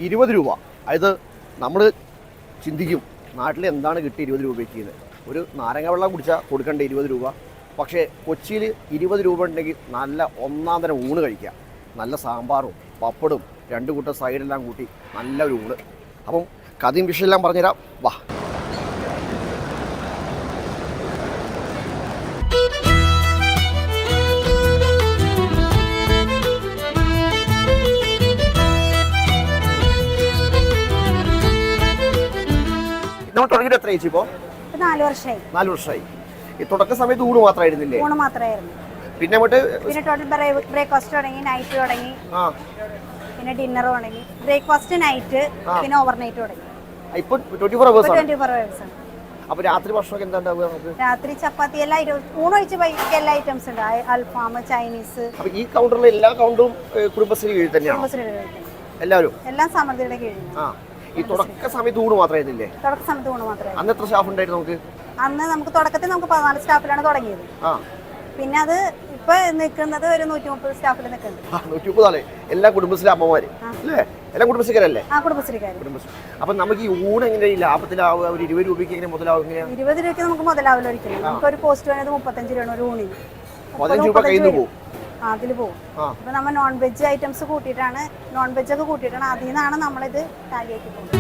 20 രൂപ. അതായത് നമ്മൾ ചിന്തിക്കും നാട്ടിൽ എന്താണ് കിട്ടി 20 രൂപയ്ക്ക് എന്ന്. ഒരു നാരങ്ങ വെള്ളം കുടിച്ചാൽ കൊടുക്കേണ്ട 20 രൂപ. പക്ഷേ കൊച്ചിയിൽ 20 രൂപ ഉണ്ടെങ്കിൽ നല്ല ഒന്നാം തരം ഊണ് കഴിക്കാം. നല്ല സാമ്പാറും പപ്പടും 2 കൂട്ടം സൈഡെല്ലാം കൂട്ടി നല്ലൊരു ഊണ്. അപ്പം കഥയും വിഷയെല്ലാം പറഞ്ഞുതരാം, വാ. നമ്മൾ തുടങ്ങിയിട്ട് എത്ര ചേച്ചി? ഇപ്പോൾ 4 വർഷമായി. 4 വർഷമായി. ഈ തുടക്ക സമയത്ത് ഊണ് മാത്രമായിരുന്നില്ലേ? ഊണ് മാത്രമായിരുന്നു. പിന്നെ അങ്ങോട്ട് പിന്നെ ടോട്ടൽ ബ്രേക്ക്ഫാസ്റ്റ് തുടങ്ങി, നൈറ്റ് തുടങ്ങി, പിന്നെ ഡിന്നർ തുടങ്ങി, ബ്രേക്ക്ഫാസ്റ്റ് നൈറ്റ്, പിന്നെ ഓവർനൈറ്റ് തുടങ്ങി. ഇപ്പൊ 24 hours ആണ്. 24 hours ആണ്. അപ്പൊ രാത്രി ഭക്ഷണമൊക്കെ എന്താ ഉണ്ടാവുക നമുക്ക്? രാത്രി ചപ്പാത്തി എല്ലാ ഊണൊഴിച്ച് ബൈക്ക് എല്ലാ ഐറ്റംസ് ഉണ്ട്. അൽഫാം, ചൈനീസ്. അപ്പൊ ഈ കൗണ്ടറിലെ എല്ലാ കൗണ്ടറും കുടുംബശ്രീ കീഴിൽ തന്നെയാണ് എല്ലാവരും? എല്ലാം സമൃദ്ധിയുടെ കീഴിൽ. ഈ തുടക്ക സമയത്ത് ഊണ് മാത്രമായിരുന്നില്ലേ? തുടക്ക സമയത്ത് ഊണ് മാത്രമായിരുന്നു. അന്ന് എത്ര സ്റ്റാഫ് ഉണ്ടായിരുന്നു നമുക്ക്? അന്ന് നമുക്ക് തുടക്കത്തിൽ 14 സ്റ്റാഫിലാണ് തുടങ്ങിയത്. പിന്നെ അത് ഇപ്പൊ നിൽക്കുന്നത് ഒരു 130 സ്റ്റാഫിൽ നിൽക്കുന്നുണ്ട്. 130 ആളെ, എല്ലാ കുടുംബശ്രീ അമ്മമാര് അല്ലേ? എല്ലാ കുടുംബശ്രീക്കാരല്ലേ? കുടുംബശ്രീക്കാർ. അപ്പൊ നമുക്ക് ഈ ഊണ് എങ്ങനെ ലാഭത്തിലാവുക? ഒരു 20 രൂപയ്ക്ക് എങ്ങനെ മുതലാവും? 20 രൂപയ്ക്ക് നമുക്ക് മുതലാവില്ല ഒരിക്കലും. നമുക്ക് ഒരു പോസ്റ്റ് വേണത് 35 രൂപയാണ് ഒരു ഊണിന്. 15 രൂപ കയ്യിൽ നിന്ന് പോകും. അതിൽ പോകും. അപ്പൊ നമ്മൾ നോൺ വെജ് ഐറ്റംസ് കൂട്ടിയിട്ടാണ്, നോൺ വെജ് ഒക്കെ കൂട്ടിയിട്ടാണ് അതിൽ നിന്നാണ് നമ്മളിത് ടാലിയാക്കി പോകുന്നത്.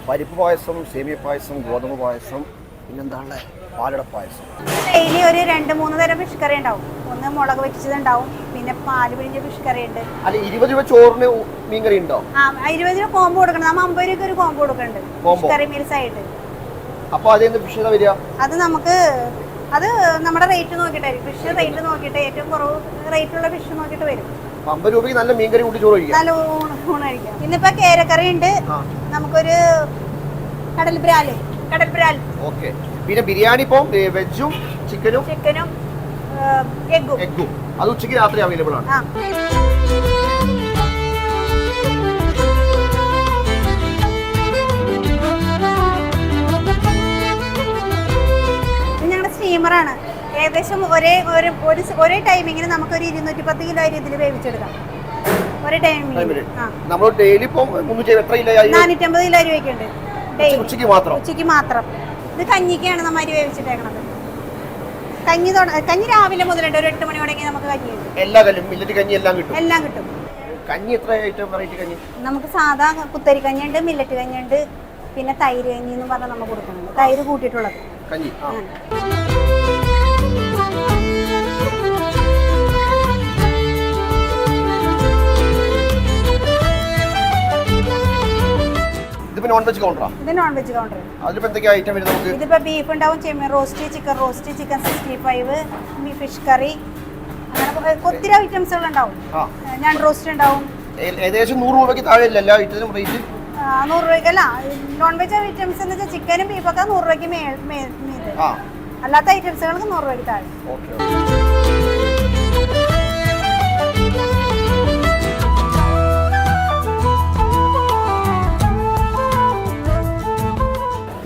പരിപ്പ് പായസം, സേമിയ പായസം, ഗോതമ്പ് പായസം, പിന്നെന്താണ് പാലട പായസം. ഡെയിലി ഒരു 2-3 തരം ഫിഷ് കറി ഉണ്ടാവും. ഒന്ന് മുളക് വെച്ചതുണ്ടാവും, പിന്നെ പാല് പിഴിഞ്ഞ ഫിഷ് കറി ഉണ്ട്. അല്ല 20 രൂപ ചോറിന് മീൻകറി ഉണ്ടോ? 20 രൂപ കോംബോ കൊടുക്കണം. നമ്മൾ 50 രൂപ ഒരു കോംബോ കൊടുക്കുന്നുണ്ട് ഫിഷ് കറി മീൽസ് ആയിട്ട്. അപ്പൊ അതെന്ത് ഫിഷ് വരിക? അത് നമുക്ക് അത് നമ്മുടെ റേറ്റ് നോക്കിയിട്ടായിരിക്കും. ഫിഷ് റേറ്റ് നോക്കിയിട്ട് ഏറ്റവും കുറവ് റേറ്റുള്ള ഫിഷ് നോക്കിയിട്ട് വരും. 50 രൂപയ്ക്ക് നല്ല മീൻകറി കൂട്ടി ചോറ് കഴിക്കാം. നല്ല ഊണ് കഴിക്കാം. ഇന്നിപ്പോ കേരക്കറി ഉണ്ട്, നമുക്കൊരു കടൽ ബ്രാൽ. ഓക്കെ. പിന്നെ ബിരിയാണി ഇപ്പം വെജും ചിക്കനും എഗ്ഗും അത് ഉച്ചയ്ക്ക് രാത്രി അവൈലബിൾ ആണ്. ഞങ്ങളുടെ സ്റ്റീമറാണ്. ഏകദേശം ഒരേ ടൈമിങ്ങിന് നമുക്ക് ഒരു 210 കിലോ അരി ഇതിൽ വേവിച്ചെടുക്കാം. ഒരേ ടൈമിങ്ങിൽ നമ്മൾ ഡെയിലി ഇപ്പം 450 കിലോ അരി വെക്കുന്നുണ്ട്. ഉച്ചയ്ക്ക് മാത്രം. ഇത് കഞ്ഞിക്കാണ് നമ്മൾ അരി വേവിച്ചിട്ടേക്കണത്. കഞ്ഞി രാവിലെ മുതലുണ്ട്. ഒരു 8 മണി തുടങ്ങി നമുക്ക് കഞ്ഞി കിട്ടും. എല്ലാം കിട്ടും. കഞ്ഞി എത്ര ഐറ്റം വെറൈറ്റി കഞ്ഞി? നമുക്ക് സാധാ കുത്തരി കഞ്ഞിയുണ്ട്, മില്ലറ്റ് കഞ്ഞിയുണ്ട്, പിന്നെ തൈര് കഞ്ഞി എന്ന് പറഞ്ഞാൽ നമ്മൾ കൊടുക്കുന്നുണ്ട്. തൈര് കൂട്ടിയിട്ടുള്ളത് കഞ്ഞി. Non veg counter. ഇത് നോൺ വെജ് കൗണ്ടർ. അതിലിപ്പോ എന്തൊക്കെ ഐറ്റം വരുന്നത് നമുക്ക്? ഇതിപ്പോ ബീഫ് ഉണ്ടാവും, ചെമ്മീൻ roast, chicken roast, chicken 65, fish curry, അങ്ങനെ ഒത്തിരി ഐറ്റംസുകൾ ഉണ്ടാവും. ഞാൻ റോസ്റ്റ് ഉണ്ടാവും. ഏകദേശം 100 രൂപയ്ക്ക് താഴെ അല്ല എല്ലാ ഐറ്റത്തിനും റേറ്റ്? 100 രൂപയ്ക്കല്ല. നോൺ വെജ് ഐറ്റംസ് എന്ന് വെച്ചാൽ ചിക്കനും ബീഫൊക്കെ 100 രൂപയ്ക്ക് മേൽ. അല്ലാത്ത ഐറ്റംസുകൾക്ക് 100 രൂപയ്ക്ക് താഴെ. ഓക്കെ.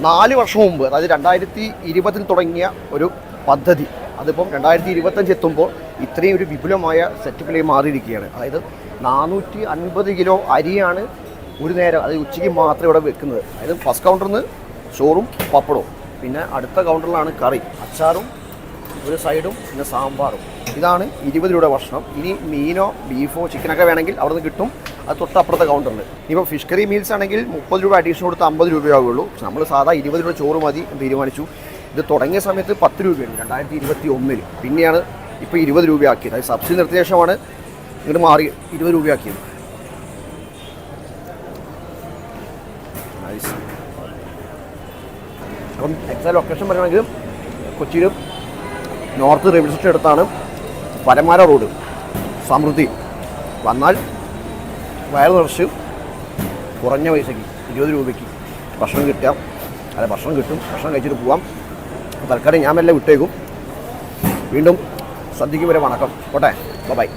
4 വർഷം മുമ്പ്, അതായത് 2020 തുടങ്ങിയ ഒരു പദ്ധതി, അതിപ്പം 2025 എത്തുമ്പോൾ ഇത്രയും ഒരു വിപുലമായ സെറ്റപ്പിലേക്ക് മാറിയിരിക്കുകയാണ്. അതായത് 450 കിലോ അരിയാണ് ഒരു നേരം, അത് ഉച്ചയ്ക്ക് മാത്രം ഇവിടെ വെക്കുന്നത്. അതായത് ഫസ്റ്റ് കൗണ്ടറിൽ നിന്ന് ചോറും പപ്പടവും, പിന്നെ അടുത്ത കൗണ്ടറിലാണ് കറി, അച്ചാറും ഒരു സൈഡും, പിന്നെ സാമ്പാറും. ഇതാണ് 20 രൂപയുടെ ഭക്ഷണം. ഇനി മീനോ ബീഫോ ചിക്കനൊക്കെ വേണമെങ്കിൽ അവിടെ നിന്ന് കിട്ടും. അത് തൊട്ടപ്പുറത്തെ കൗണ്ടറിൽ. ഇനിയിപ്പോൾ ഫിഷ് കറി മീൽസ് ആണെങ്കിൽ 30 രൂപ അഡീഷണൽ കൊടുത്ത് 50 രൂപയാവുള്ളൂ. നമ്മൾ സാധാ 20 രൂപ ചോറ് മതി തീരുമാനിച്ചു. ഇത് തുടങ്ങിയ സമയത്ത് 10 രൂപയാണ് 2021. പിന്നെയാണ് ഇപ്പോൾ 20 രൂപയാക്കിയത്. അത് സബ്സിഡി നിർത്തിയ ശേഷമാണ് ഇങ്ങോട്ട് മാറി 20 രൂപയാക്കിയത്. അപ്പം എക്സാക്ട് ലൊക്കേഷൻ പറയുകയാണെങ്കിൽ കൊച്ചിയിൽ നോർത്ത് റെയിൽവേ സ്റ്റേഷൻ അടുത്താണ് പരമാര റോഡ്, സമൃദ്ധി. വന്നാൽ വയറ് നിറച്ച് കുറഞ്ഞ പൈസയ്ക്ക് 20 രൂപയ്ക്ക് ഭക്ഷണം കിട്ടാം. അല്ല ഭക്ഷണം കിട്ടും. ഭക്ഷണം കഴിച്ചിട്ട് പോവാം. തൽക്കാലം ഞാൻ മെല്ലെ വിട്ടേക്കും. വീണ്ടും സദ്യക്ക് വരെ വണക്കം. പോട്ടെ, ബൈ.